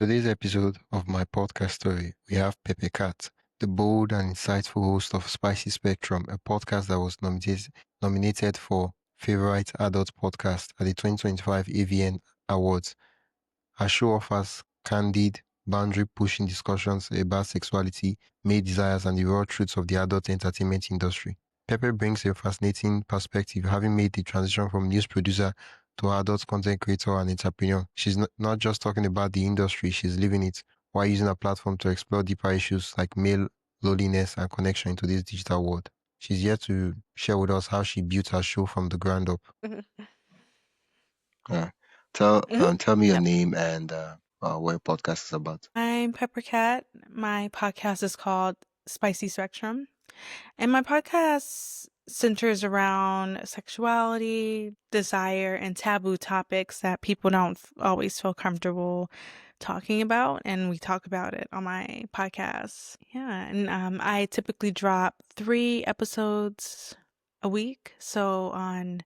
Today's episode of my podcast story, we have Pepe Cat, the bold and insightful host of Spicy Spectrum, a podcast that was nominated for Favorite Adult Podcast at the 2025 AVN Awards. Her show offers candid, boundary-pushing discussions about sexuality, male desires, and the raw truths of the adult entertainment industry. Pepe brings a fascinating perspective, having made the transition from news producer to adult content creator and entrepreneur. She's not just talking about the industry, she's living it while using a platform to explore deeper issues like male loneliness and connection into this digital world. She's here to share with us how she built her show from the ground up. Uh, tell me your Yep. name and what your podcast is about. I'm Peppercat. My podcast is called Spicy Spectrum. And my podcast centers around sexuality, desire, and taboo topics that people don't always feel comfortable talking about. And we talk about it on my podcast. Yeah. And I typically drop 3 episodes a week. So on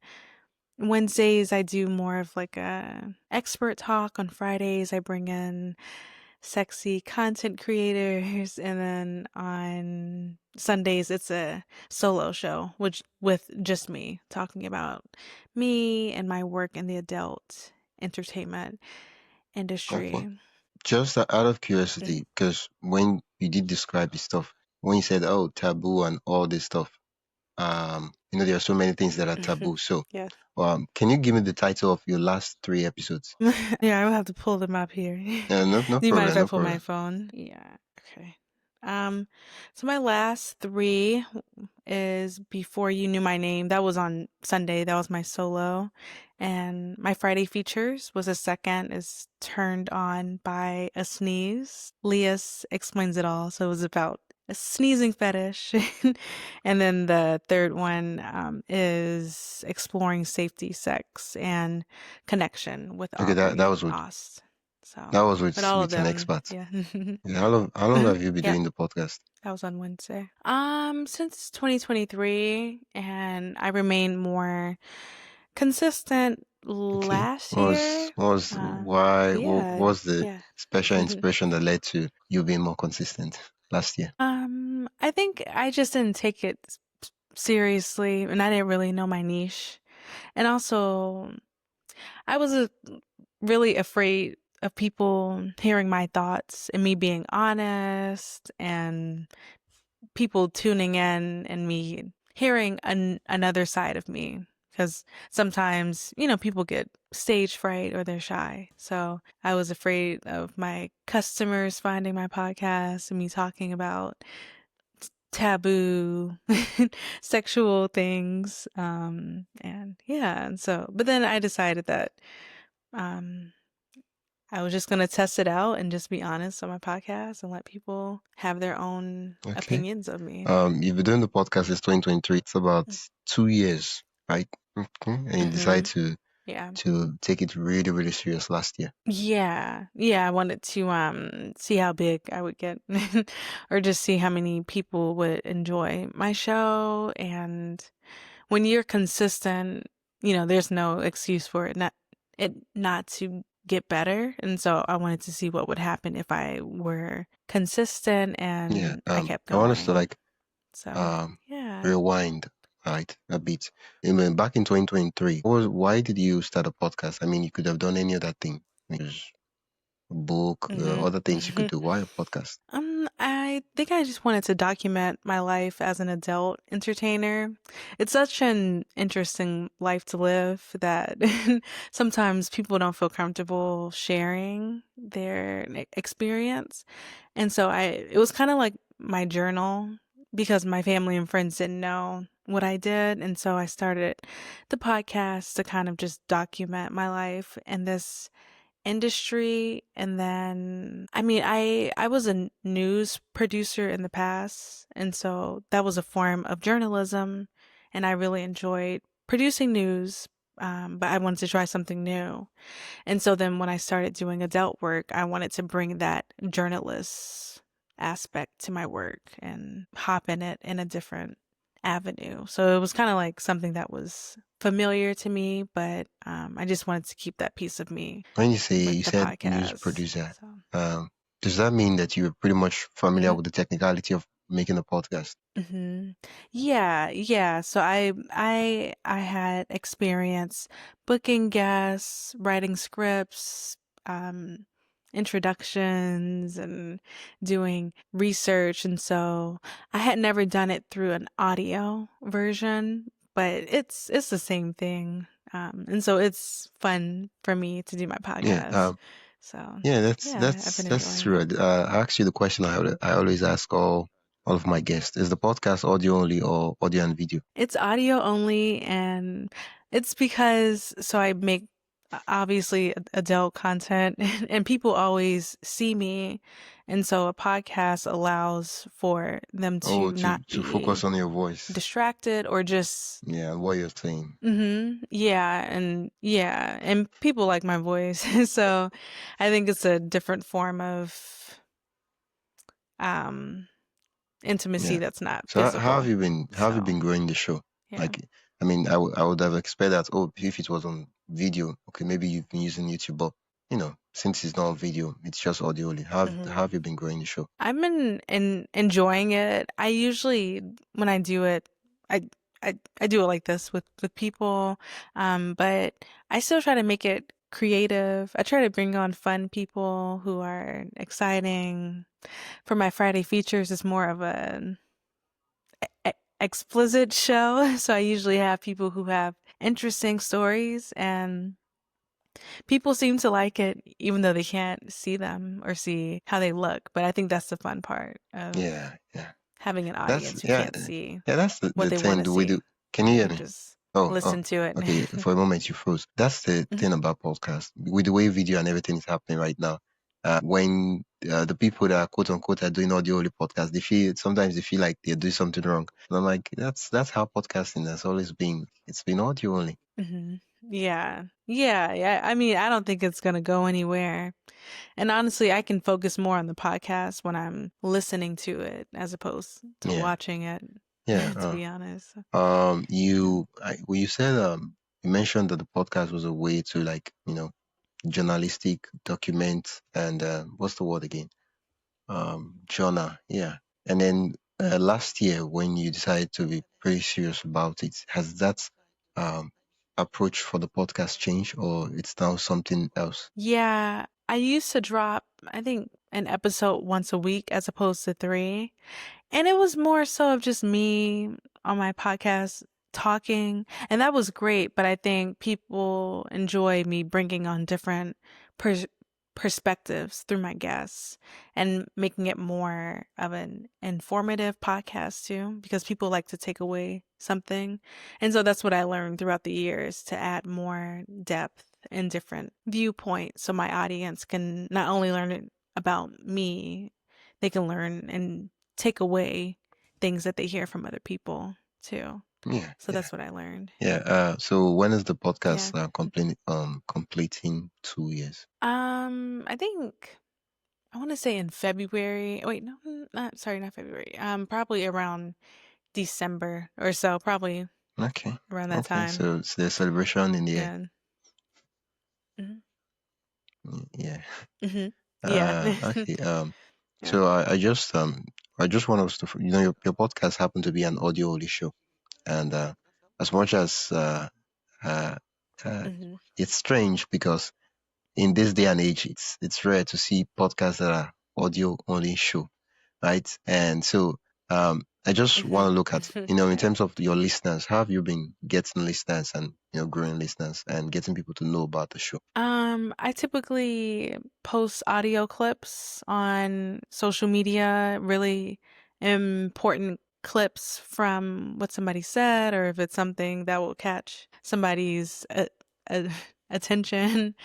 Wednesdays, I do more of like a expert talk. On Fridays, I bring in sexy content creators, and then on Sundays, it's a solo show, which with just me talking about me and my work in the adult entertainment Okay. industry. Just out of curiosity, because when you did describe this stuff, when you said, "Oh, taboo" and all this stuff, there are so many things that are taboo. So, Yes. can you give me the title of your last 3 episodes? Yeah, I will have to pull them up here. No Do you mind if problem, I no pull my problem. phone? Yeah. Okay. Um, so my last 3 is Before You Knew My Name. That was on Sunday. That was my solo. And my Friday features was a second is Turned On by a Sneeze. Leah explains it all. So it was about a sneezing fetish. And then the third one is Exploring Safety, Sex, and Connection with Okay, that Aubrey was with Ost. So, that was but all of with an them, expert. yeah. Okay, how long Mhm. have you been Yep. doing the podcast? That was on Wednesday. Since 2023, and I remained more consistent Okay, last year. what Yeah, was the yeah. special inspiration that led to you being more consistent last year? I think I just didn't take it seriously, and I didn't really know my niche. And also, I was really afraid of people hearing my thoughts and me being honest and people tuning in and me hearing another side of me. Because sometimes, people get stage fright or they're shy. So I was afraid of my customers finding my podcast and me talking about taboo sexual things. And yeah, and so, but then I decided that um, I was just going to test it out and just be honest on my podcast and let people have their own Okay. opinions of me. You've been doing the podcast since 2023. It's about 2 years, right? Okay. And you decided Mm-hmm. Yeah. to take it really, really serious last year. Yeah. Yeah. I wanted to see how big I would get or just see how many people would enjoy my show. And when you're consistent, there's no excuse for it not to get better. And so I wanted to see what would happen if I were consistent Yeah. and I kept I want us to going. So um yeah. rewind, right, a bit. I mean, back in 2023, why did you start a podcast? I mean, you could have done any other thing. There's a book, other things you could Mm-hmm. do. Why a podcast? I think I just wanted to document my life as an adult entertainer. It's such an interesting life to live that sometimes people don't feel comfortable sharing their experience. And so it was kind of like my journal because my family and friends didn't know what I did. And so I started the podcast to kind of just document my life and this industry. And then I was a news producer in the past, and so that was a form of journalism, and I really enjoyed producing news. But I wanted to try something new. And so then when I started doing adult work, I wanted to bring that journalist aspect to my work and hop in it in a different avenue. So it was kind of like something that was familiar to me, but I just wanted to keep that piece of me When you say with you the said news podcast. producer, So. um, does that mean that you're pretty much familiar Mhm. with the technicality of making a podcast? Hmm. Yeah, yeah. So I had experience booking guests, writing scripts, um, introductions, and doing research. And so I had never done it through an audio version, but it's the same thing. And so it's fun for me to do my Yeah, podcast. So yeah, yeah, I've been that's enjoying true. it. I asked you the question I always ask all of my guests: is the podcast audio only or audio and video? It's audio only, and it's because so I make obviously adult content, and people always see me, and so a podcast allows for them Oh, to not to focus be on your voice, distracted or just yeah, and what you're saying. yeah, and people like my voice, so I think it's a different form of um intimacy Yeah. that's not So how have physical. you been? How have you So been growing the show? yeah. Like, I mean, I would have expected that. Oh, if it was on video, okay, maybe you've been using YouTube, but since it's not on video, it's just audio only. How have you been growing the show? I've been enjoying it. I usually, when I do it, I I do it like this with people, but I still try to make it creative. I try to bring on fun people who are exciting. For my Friday features, it's more of a explicit show, so I usually have people who have interesting stories, and people seem to like it, even though they can't see them or see how they look. But I think that's the fun part of Yeah, yeah. having an That's audience who yeah, can't see yeah. That's what the they want thing. to The way see. do Can you They hear can me? just Oh, listen to it. okay. For a moment, you froze. That's the Mhm, thing about podcast. With the way video and everything is happening right now, when the people that quote unquote are doing audio only podcast, sometimes they feel like they're doing something wrong. And I'm like, that's how podcasting has always been. It's been audio only. mhm. Yeah. Yeah. Yeah. I mean, I don't think it's going to go anywhere. And honestly, I can focus more on the podcast when I'm listening to it as opposed to Yeah, watching it, to yeah. be honest. Yeah. You said you mentioned that the podcast was a way to like journalistic document and what's the word again? Jonah, yeah. And then last year, when you decided to be pretty serious about it, has that um, approach for the podcast changed, or it's now something else? Yeah. I used to drop, I think, an episode once a week as opposed to three. And it was more so of just me on my podcast talking, and that was great. But I think people enjoy me bringing on different pers- perspectives through my guests and making it more of an informative podcast too, because people like to take away something. And so that's what I learned throughout the years to add more depth and different viewpoints so my audience can not only learn it about me, they can learn and take away things that they hear from other people too. Yeah, So yeah, that's what I learned. yeah. So when is the Yeah. podcast completing 2 years? I think I want to say in February. Wait, no, not sorry, not February. Probably around December or so, probably Okay, around that okay. time. So it's the celebration in the air. Yeah. Hmm. Yeah. Hmm. Yeah. Okay. Yeah. So I just want us to your podcast happened to be an audio only show. And as much as uh, uh, Hmm. it's strange because in this day and age, it's rare to see podcasts that are audio only show, right? And so I just want Hmm. to look at, in Yeah. terms of your listeners, how have you been getting listeners and growing listeners and getting people to know about the show? I typically post audio clips on social media, really important clips from what somebody said, or if it's something that will catch somebody's a- attention.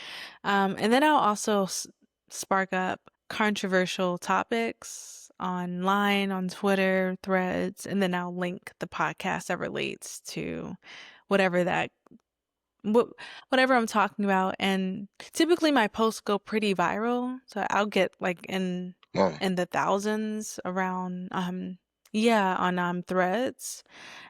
And then I'll also spark up controversial topics online, on Twitter, threads, and then I'll link the podcast that relates to whatever that what whatever I'm talking about. And typically my posts go pretty viral, so I'll get like Oh, in the thousands around Yeah, on Threads.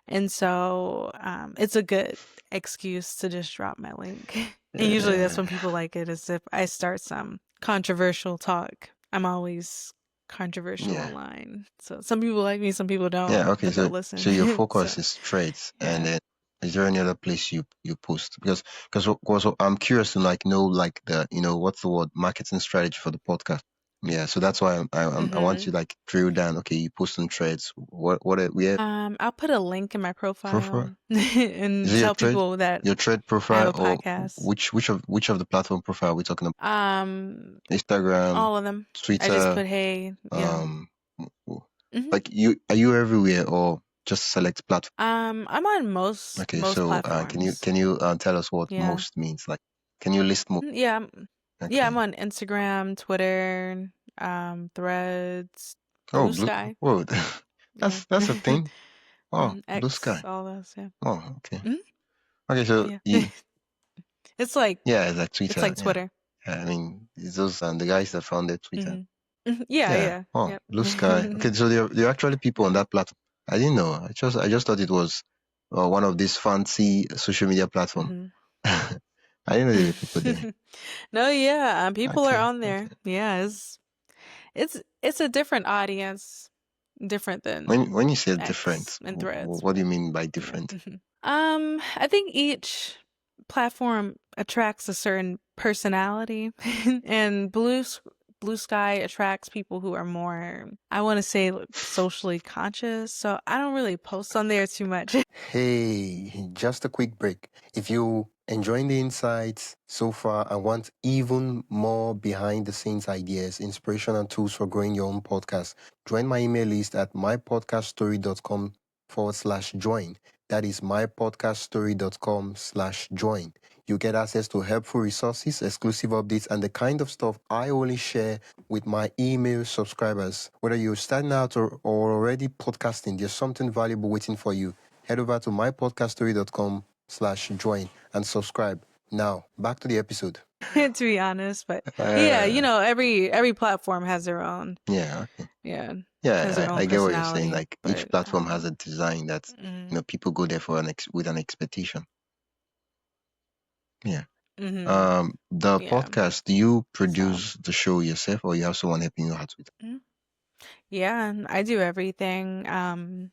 And so it's a good excuse to just drop my link. And usually that's when people like it, is if I start some controversial talk. I'm always controversial Yeah. online. So some people like me, some people Yeah, don't, okay. but they'll So your listen. focus So is trades, and yeah. then is there any other place you post? Because I'm curious to like know like the what's the word, marketing strategy for the podcast. Yeah, so that's why I want hmm to like drill down. Okay, you post on trades. Where I'll put a link in my profile? profile Is and it tell people that your trade I have profile, a or podcast. which of the platform profile are we talking about? Um, Instagram, all of them. I just Twitter, put hey, yeah. um, hmm like are you everywhere or just select platform? I'm on most Okay, most so can you platforms. tell us what Yeah. most means? Like, can you list more? Yeah, yeah, Okay. I'm on Instagram, Twitter, Threads, Oh, Blue Sky. whoa, Yeah. that's a thing. Oh, Blue X, Sky. all those, yeah. Oh, okay. Mhm, Okay, so yeah. you It's like yeah, it's like it's Twitter. like Yeah, Twitter. yeah. I mean, it's those the guys that founded Twitter. hmm Yeah, Yeah. yeah. Oh, Yep. Blue Sky. Okay, so there are actually people on Yeah. that platform. I didn't know. I just thought it was one of these fancy social media platform. hmm I didn't know there were people there. No, yeah, people are Okay, on there. okay. Yeah, it's a different audience, different than When you say X different, and Threads, what do but you mean by yeah. different? I think each platform attracts a certain personality, and Blue Sky attracts people who are more, I want to say, like, socially conscious. So I don't really post on there too much. Hey, just a quick break. If you enjoying the insights so far and want even more behind the scenes ideas, inspiration, and tools for growing your own podcast, join my email list at mypodcaststory.com/join. That is mypodcaststory.com/join. You get access to helpful resources, exclusive updates, and the kind of stuff I only share with my email subscribers. Whether you're starting out or already podcasting, there's something valuable waiting for you. Head over to mypodcaststory.com/join and subscribe. Now, back to the episode. To be honest, but yeah, Uh, every platform has their own, yeah, okay. yeah, has Yeah, their own I get what you're saying. personality. Like each But platform has a design that mm, people go there for with an expectation. Yeah. hmm The yeah, podcast, do you so produce the show yourself or you have someone helping you out with it? mm, yeah, I do everything. I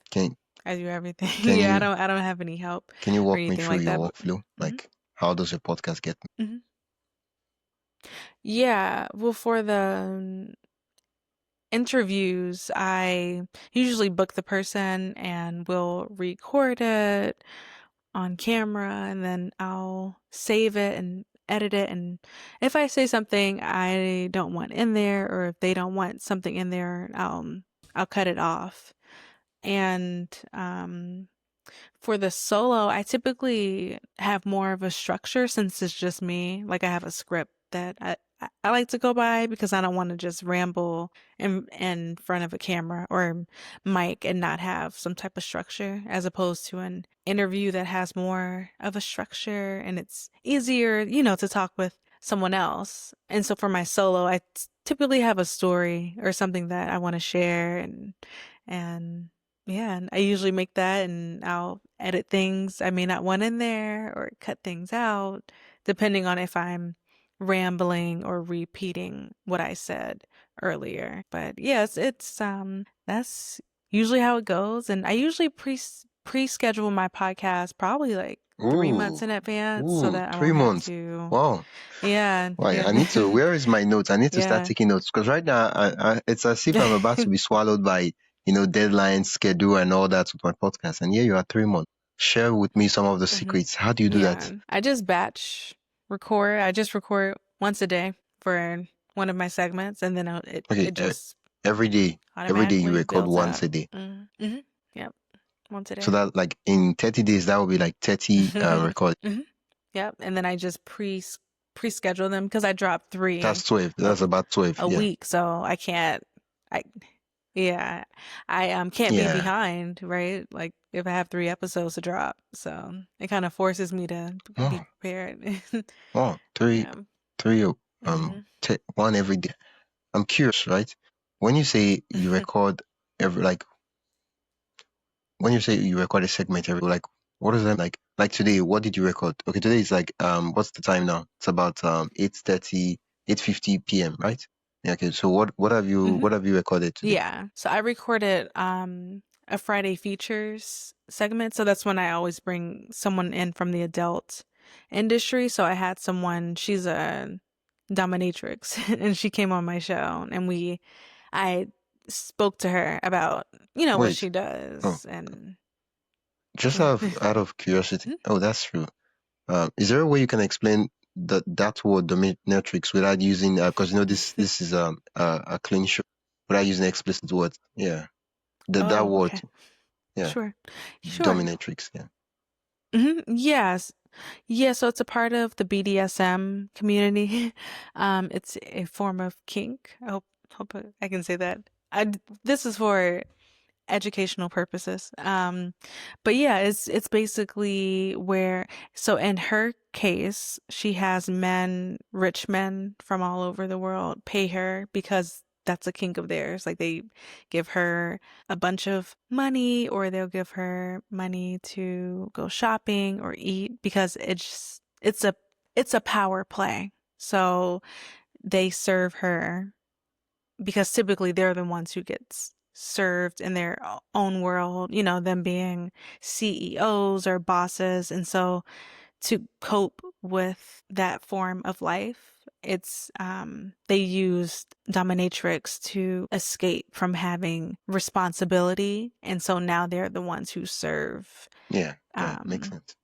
Can I do everything. can Yeah, you I don't have any help or walk me anything through like your that. But workflow? mhm, Like how does a podcast get mhm. Yeah, well, for the interviews, I usually book the person and we'll record it on camera, and then I'll save it and edit it. And if I say something I don't want in there, or if they don't want something in there, I'll cut it off. And for the solo, I typically have more of a structure since it's just me. Like I have a script that I like to go by because I don't want to just ramble in front of a camera or mic and not have some type of structure, as opposed to an interview that has more of a structure and it's easier, to talk with someone else. And so for my solo, I typically have a story or something that I want to share, and yeah, and I usually make that and I'll edit things I may not want in there or cut things out, depending on if I'm rambling or repeating what I said earlier. But yes, it's that's usually how it goes. And I usually pre-schedule my podcast probably like 3 months Ooh, in advance so that I won't have 3 months. to. Wow. Yeah, Why? yeah, I need to. Where is my notes? I need to start yeah. taking notes because right now, it's as if I'm about to be swallowed by deadlines, schedule, and all that with my podcast. And here you are, 3 months. Share with me some of the hmm secrets. How do you do Yeah, that? I just batch record. I just record once a day for one of my segments, and then Okay, it just every day, you automatically record builds once up. a day. Mm-hmm. Yep, once a So day. that like in 30 days, that would be like 30 record. hmm Yep, and then I just pre-schedule them because I drop That's three 12. a, That's about 12. a Yeah. week, so I can't. I Yeah, I can't be Yeah. behind, right? Like if I have 3 episodes to drop, so it kind of forces me to be Oh, prepared. oh, three, Yeah. three, hmm one every day. I'm curious, right? When you say you record every like when you say you record a segment every like what does that mean? Like today, what did you record? Okay, today is like what's the time now? It's about 8:30, 8:50 p.m., right? Yeah, okay, so Hmm. what have you recorded today? Yeah. So I recorded a Friday features segment. So that's when I always bring someone in from the adult industry. So I had someone, she's a dominatrix, and she came on my show, and I spoke to her about, what Wait. she Oh, does, and just yeah. out of curiosity. Mhm. Oh, that's true. Is there a way you can explain that word dominatrix without using because this is a clean show without using explicit words? Yeah, that Oh, word. okay. Yeah, Sure. Sure. dominatrix. Yeah. Yes. Yeah, so it's a part of the BDSM community. It's a form of kink. I hope I can say that. This is for educational purposes. But yeah, it's basically where, so in her case, she has men, rich men from all over the world pay her because that's a kink of theirs. Like they give her a bunch of money, or they'll give her money to go shopping or eat, because it's a power play. So they serve her because typically they're the ones who gets served in their own world, them being CEOs or bosses. And so to cope with that form of life, they used dominatrix to escape from having responsibility. And so now they're the ones who serve, Yeah. Yeah. Makes um, sense.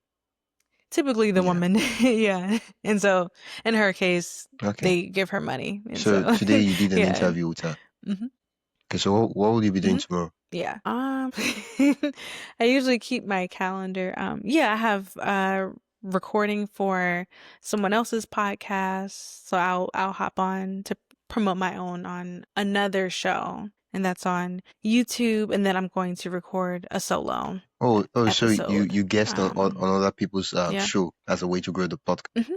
typically the Yeah. woman. Yeah. And so in her case, Okay. they give her money. And So so, today you did an yeah. interview with her. Hmm. Okay. So what will you be doing Hmm. tomorrow? Yeah. I usually keep my calendar. Yeah, I have recording for someone else's podcast, so I'll hop on to promote my own on another show, and that's on YouTube, and then I'm going to record a solo Oh. So episode. you guessed on other people's Yeah. show as a way to grow the podcast. Hmm.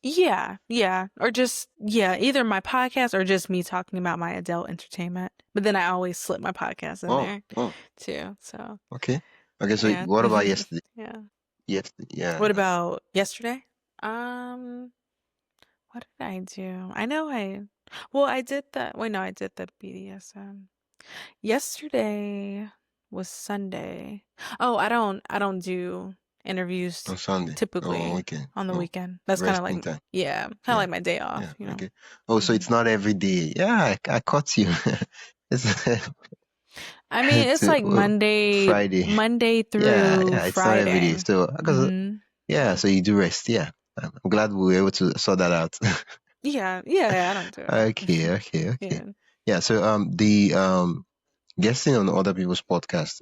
Yeah, yeah. Or just, yeah, either my podcast or just me talking about my adult entertainment. But then I always slip my podcast in Oh. there Oh. too. So, Okay. Okay. So yeah. what about yesterday? Yeah. Yes. Yeah. What about yesterday? Um, what did I do? Well, I did wait, no, I did the BDSM. Yesterday was Sunday. Oh, I don't do interviews On Sunday. Oh, on typically weekend. on the Oh, weekend. That's kind of resting like, time. yeah, kind of Yeah. like my day Yeah. off. Okay. Oh, so Hmm. it's not every day. Yeah, I caught you. It's I mean, it's to like Monday, Friday. Monday Yeah, through yeah, it's not every day. Friday. So, because Hmm. yeah, Yeah. so you do rest. Yeah, I'm glad we were able to sort that out. Yeah, yeah, yeah, I don't do Okay, it. okay, okay. Yeah. Yeah, so the guesting on other people's podcasts,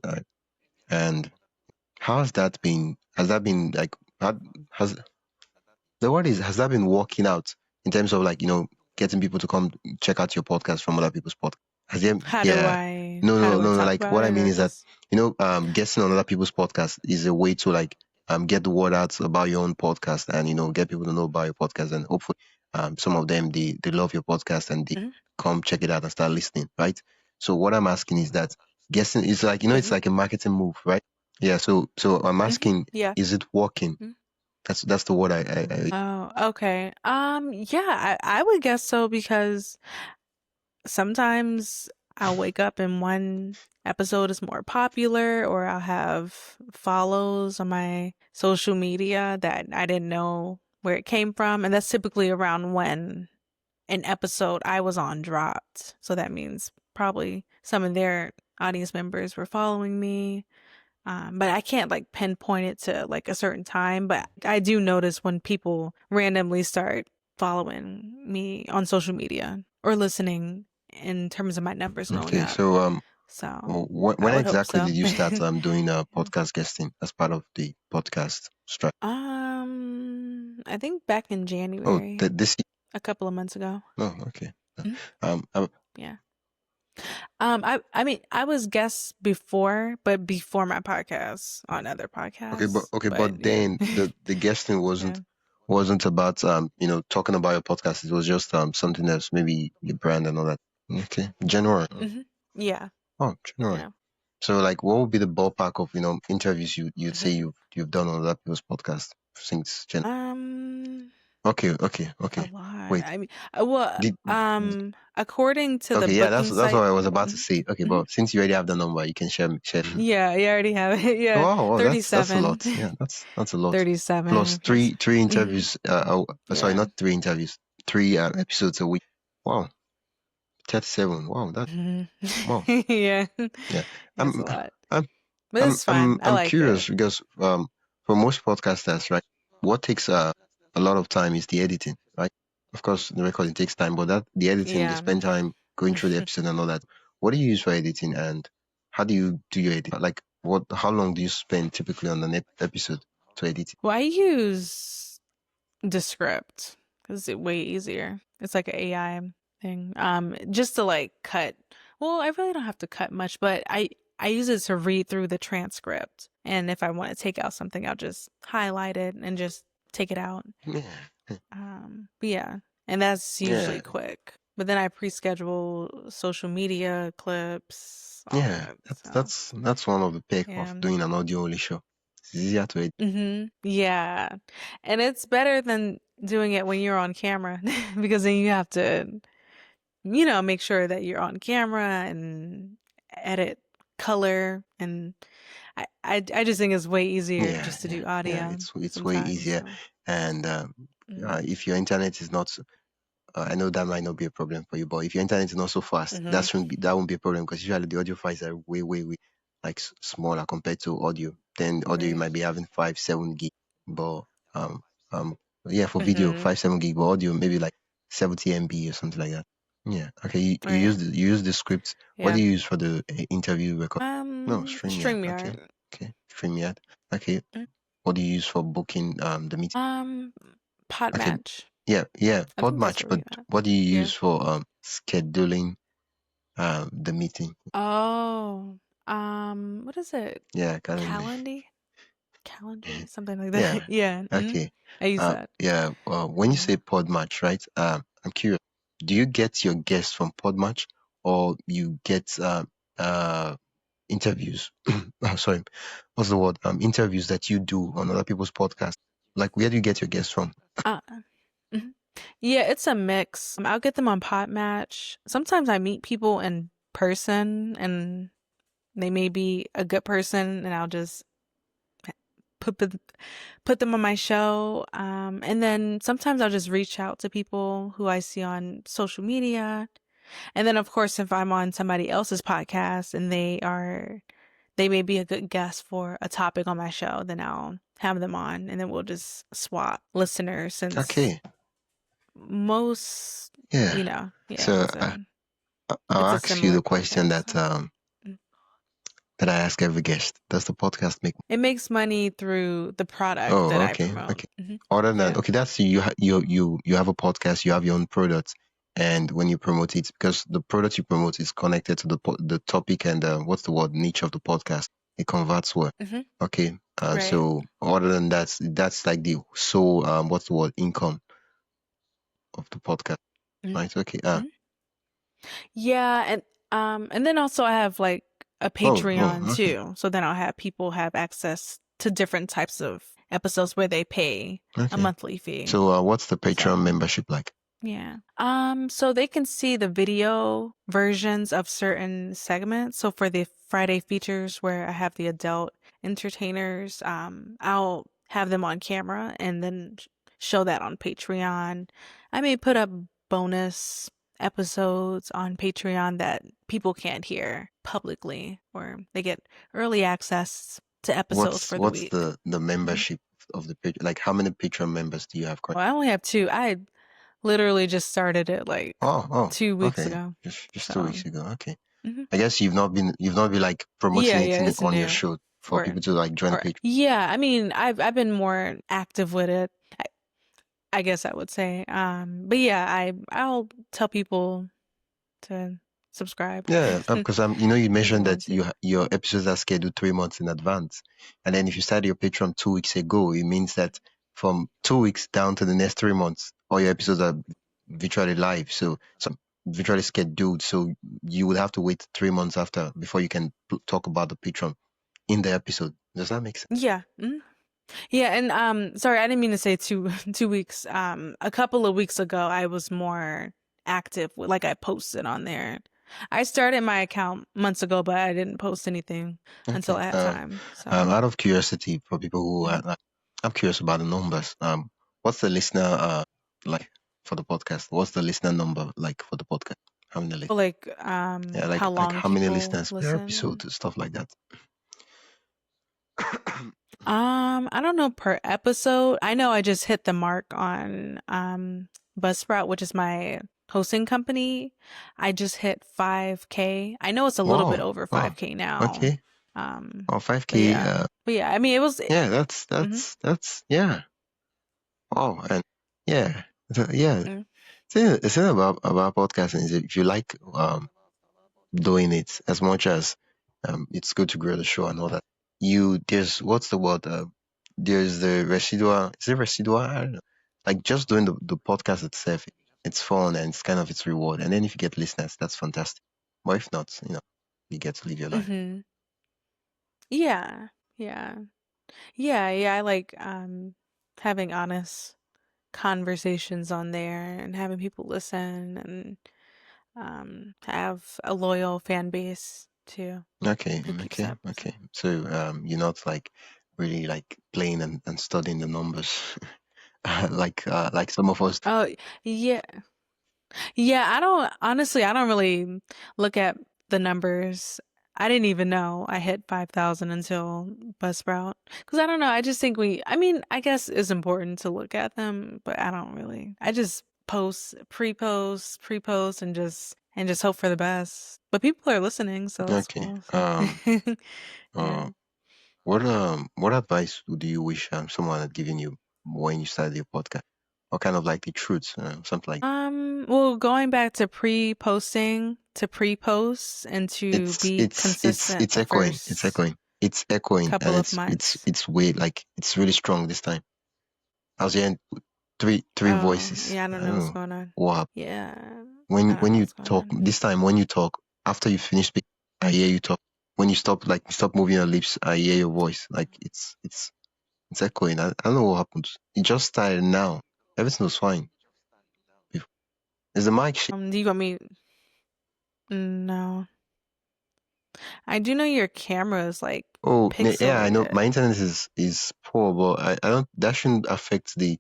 and how has that been? Has that been like has the word is has that been working out in terms of like getting people to come check out your podcast from other people's podcasts? Has there, yeah, How do I no. talk Like about what I it, mean or is that just, guesting on other people's podcasts is a way to like get the word out about your own podcast and get people to know about your podcast and hopefully some of them they love your podcast and they hmm. come check it out and start listening, right? So what I'm asking is that guessing is like it's Hmm. like a marketing move, right? Yeah. So I'm Hmm. asking, Yeah. is it working? Mhm. That's the word I Oh, okay. Yeah, I would guess so, because sometimes I'll wake up and one episode is more popular, or I'll have follows on my social media that I didn't know where it came from. And that's typically around when an episode I was on dropped. So that means probably some of their audience members were following me. But I can't like pinpoint it to like a certain time. But I do notice when people randomly start following me on social media or listening, in terms of my numbers going okay. up. So So I when would hope exactly so. did you start doing podcast guesting as part of the podcast strike? I think back in Oh, January, this year? a couple of months ago. Oh, okay. Mhm. Um, Yeah. I mean, I was guest before, but before my podcast on other podcasts. okay, But but yeah. then the guesting Yeah. wasn't about talking about your podcast. It was just something else, maybe your brand and all that. Okay, general. Hmm. Yeah. Oh, January. Yeah. So, like, what would be the ballpark of interviews you'd Mhm. say you've done on other people's podcast since January? Um, Okay. a lot. Wait, I mean, did according to the okay? Yeah, booking that's what site. I was about to Mhm, say. Okay, mhm. but since you already have the number, you can share. Yeah, you already have it. Yeah, Wow, that's a 37. lot. Yeah, that's a lot. Plus 37 plus. three Mhm. interviews. Sorry, Yeah. not three interviews. Three episodes a week. Wow, 37. Wow, that's Mhm. wow. Yeah. Yeah, It's a I'm lot. I'm But it's fun. I I'm like it. curious because for most podcasters, right, what takes a lot of time is the editing, right? Of course, the recording takes time, but that the editing, you Yeah. spend time going through the episode and all that. What do you use for editing, and how do you do your edit? Like, what? How long do you spend typically on an episode to edit? Well, I use Descript because it's way easier. It's like an AI thing. Just to like cut. Well, I really don't have to cut much, but I use it to read through the transcript. And if I want to take out something, I'll just highlight it and just take it out. Yeah, But yeah, and that's usually yeah, quick. But then I pre-schedule social media clips, all yeah. that. That's So that's that's one of the perk of yeah. doing an audio only show. It's easier to edit. Yeah. And it's better than doing it when you're on camera because then you have to, make sure that you're on camera and edit color and I just think it's way easier just to do Yeah. audio It's way sometimes. easier, So and mhm. if your internet is not, I know that might not be a problem for you, but if your internet is not so fast, Mhm. that won't be a problem because usually the audio files are way like smaller compared to audio. Then audio you Right. might be having 5-7 gig, but um um yeah, for video Mhm. 5-7 gig, but audio maybe like 70 MB or something like that. Yeah. Okay. Right. You use the script. What do Yeah. you use for the interview record? No, StreamYard. Okay. StreamYard. Okay. StreamYard. Okay. Mm. What do you use for booking the meeting? Um, Okay, Podmatch. yeah, I think that's Podmatch. where But we at. what do you Yeah. use for scheduling the meeting? Oh, what is it? Yeah, I can't remember. Calendly? Calendly? Something like that. Yeah, Yeah. okay. I use that. Yeah. When you Yeah. say Podmatch, right? I'm curious. Do you get your guests from Podmatch, or you get interviews? Oh, sorry, what's the word? Interviews that you do on other people's podcasts. Like, where do you get your guests from? Uh, mhm. Yeah, it's a mix. I'll get them on Podmatch. Sometimes I meet people in person and they may be a good person and I'll just put the- put them on my show. And then sometimes I'll just reach out to people who I see on social media. And then of course if I'm on somebody else's podcast and they may be a good guest for a topic on my show, then I'll have them on and then we'll just swap listeners since Okay, most, yeah. yeah, So I'll it's a ask you similar the question podcast. that So mm. that I ask every guest. Does the podcast make? It makes money through the product that Oh, I okay, promote. okay. Other than Yeah. okay, that's you have a podcast, you have your own product, and when you promote it, because the product you promote is connected to the topic and what's the word niche of the podcast, it converts well. hmm Okay, Right. so other than that, that's like the sole what's the word income of the podcast, hmm right? Okay. Yeah, and then also I have like a Patreon Okay, too. So then I'll have people have access to different types of episodes where they pay a okay. monthly fee. So what's the Patreon So membership like? yeah. So they can see the video versions of certain segments. So for the Friday features where I have the adult entertainers, I'll have them on camera and then show that on Patreon. I may put up bonus episodes on Patreon that people can't hear publicly, or they get early access to episodes for the What's week. the Mhm. membership of the page? Like, how many Patreon members do you have currently? Well, I only have two. I literally just started it like Oh, 2 weeks okay. ago. Just 2 weeks So, ago. Okay. mhm. I guess you've not been like promoting Yeah, it yeah, in it's on your new. show for Or, people to like join the or page. yeah, I mean, I've been more active with it. I guess I would say. But yeah, I'll tell people to subscribe Yeah, because you if they mentioned want that to. your episodes are scheduled 3 months in advance, and then if you started your Patreon 2 weeks ago, it means that from 2 weeks down to the next 3 months, all your episodes are virtually live. So virtually scheduled, so you would have to wait 3 months after before you can talk about the patron in the episode. Does that make sense? Yeah. Yeah, and sorry, I didn't mean to say 2 weeks. A couple of weeks ago I was more active like I posted on there. I started my account months ago, but I didn't post anything until Okay. I had time. So, Out of curiosity, for people who are mhm. like, I'm curious about the numbers. What's the listener like for the podcast? What's the listener number like for the podcast? How many But, like yeah, how like long how many people listeners per listen? episode, stuff like that. I don't know per episode. I know I just hit the mark on Buzzsprout, which is my hosting company. I just hit 5K. I know it's a little bit Wow. over Oh, 5K now. okay. Um, Oh, but 5K. yeah. But yeah, I mean it was Yeah, mhm, yeah. Wow, and yeah, yeah. mm. The thing about podcasting is if you like doing it as much as it's good to grow the show and all that. There's what's the word? There's the residual. Is it residual? I don't know. Like just doing the podcast itself, it's fun and it's kind of its reward. And then if you get listeners, that's fantastic. But if not, you get to live your life. Mhm. Yeah. Yeah. Yeah, I like having honest conversations on there and having people listen and have a loyal fan base too Okay, who keeps okay, up. So. okay. So you're not like really like playing and studying the numbers like some of us. Oh, yeah. Yeah, I don't really look at the numbers. I didn't even know I hit 5,000 until Buzzsprout. Because I don't know, I just think I mean, I guess it's important to look at them, but I don't really. I just pre-post, and just hope for the best. But people are listening, so that's Okay. cool. So. Uh, Yeah. what advice do you wish someone had given you when you started your podcast? Or kind of like the truth, something like Well, going back to pre-posting to pre-post and to be consistent it's the echoing, it's first echoing, it's echoing, and couple of months. it's way like it's really strong this time. I was hearing three Oh, voices. yeah, I don't I know don't what's know going on. what happened. Yeah, I don't When know you what's going talk on. this time, when you talk after you finish speaking, I hear you talk. When you stop moving your lips, I hear your voice. Like it's echoing. I don't know what happened. It just started now. Everything was fine. Is the mic shit? Do you want me? No, I do know your camera is like Oh, yeah, I know. pixelated. My internet is poor, but I don't. That shouldn't affect the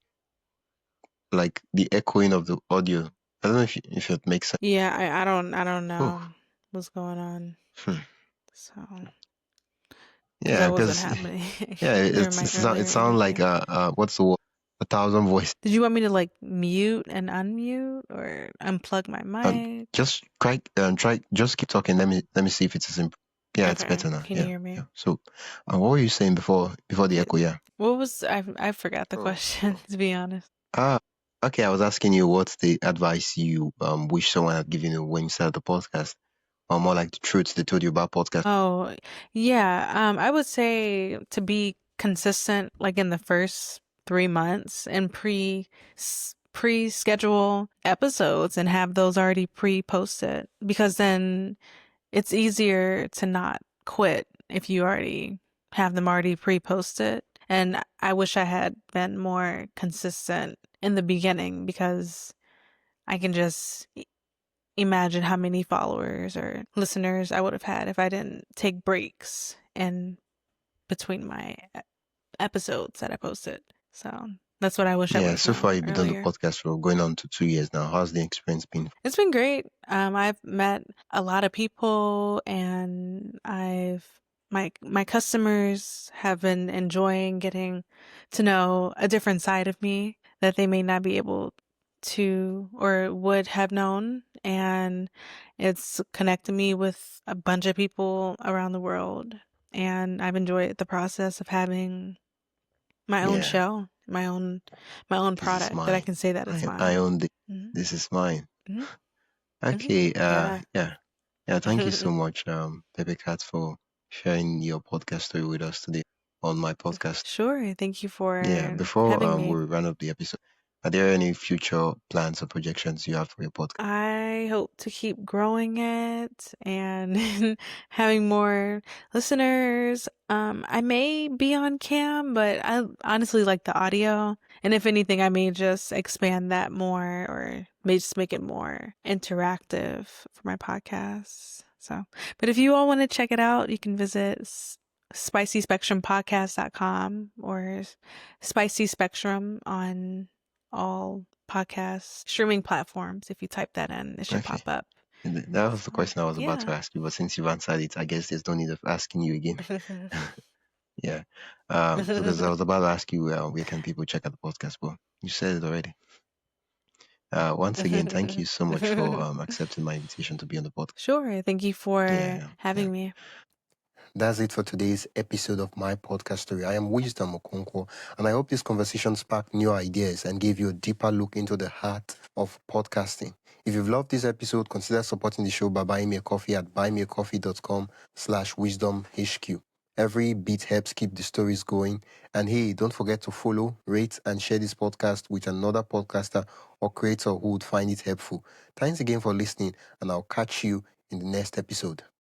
echoing of the audio. I don't know if it makes sense. Yeah, I don't know Oh, what's going on. hmm. So, because Yeah, that wasn't because happening yeah, during my it earlier sounds like interview. what's the word? 1,000 voice. Did you want me to like mute and unmute or unplug my mic? Just try just keep talking. Let me see if it's imp- Yeah, it's Okay, better now. can you Yeah, hear me? yeah. So, what were you saying before the Yeah. echo? Yeah. What was I forgot the Oh, question, oh. to be honest. Ah, okay. I was asking you what's the advice you wish someone had given you when you started the podcast, or more like the truth they told you about podcast. Oh, yeah. I would say to be consistent, like in the first 3 months, and pre-schedule episodes and have those already pre-posted, because then it's easier to not quit if you already have them already pre-posted. And I wish I had been more consistent in the beginning because I can just imagine how many followers or listeners I would have had if I didn't take breaks in between my episodes that I posted. So that's what I wish I would Yeah. have So far, known you've been doing the earlier. podcast for going on to 2 years now. How's the experience been? It's been great. I've met a lot of people, and my customers have been enjoying getting to know a different side of me that they may not be able to or would have known, and it's connected me with a bunch of people around the world, and I've enjoyed the process of having my own Yeah. show, my own This is product that I mine. can say that it's I mine. own the. Hmm. This is mine. Hmm. Hmm. Okay. Yeah. Yeah. Yeah. Thank you so much, Pepe Cat, for sharing your podcast story with us today on my podcast. Sure. Thank you Yeah. for Before having me. we run up the episode, Are there any future plans or projections you have for your podcast? I hope to keep growing it and having more listeners. I may be on cam, but I honestly like the audio. And if anything, I may just expand that more or may just make it more interactive for my podcast. So, but if you all want to check it out, you can visit spicyspectrumpodcast.com or Spicy Spectrum on all podcast streaming platforms. If you type that in, it should Okay. pop up. And that was the So, question I was about to yeah. ask you, but since you've answered it, I guess there's no need of asking you again. Yeah. Because I was about to ask you where can people check out the podcast, but you said it already. Once again, thank you so much for accepting my invitation to be on the podcast. Sure. Thank you Yeah, for yeah, yeah. having me. That's it for today's episode of my podcast story. I am Wisdom Okonkwo, and I hope this conversation sparked new ideas and gave you a deeper look into the heart of podcasting. If you've loved this episode, consider supporting the show by buying me a coffee at buymeacoffee.com/wisdomhq. Every bit helps keep the stories going. And hey, don't forget to follow, rate, and share this podcast with another podcaster or creator who would find it helpful. Thanks again for listening, and I'll catch you in the next episode.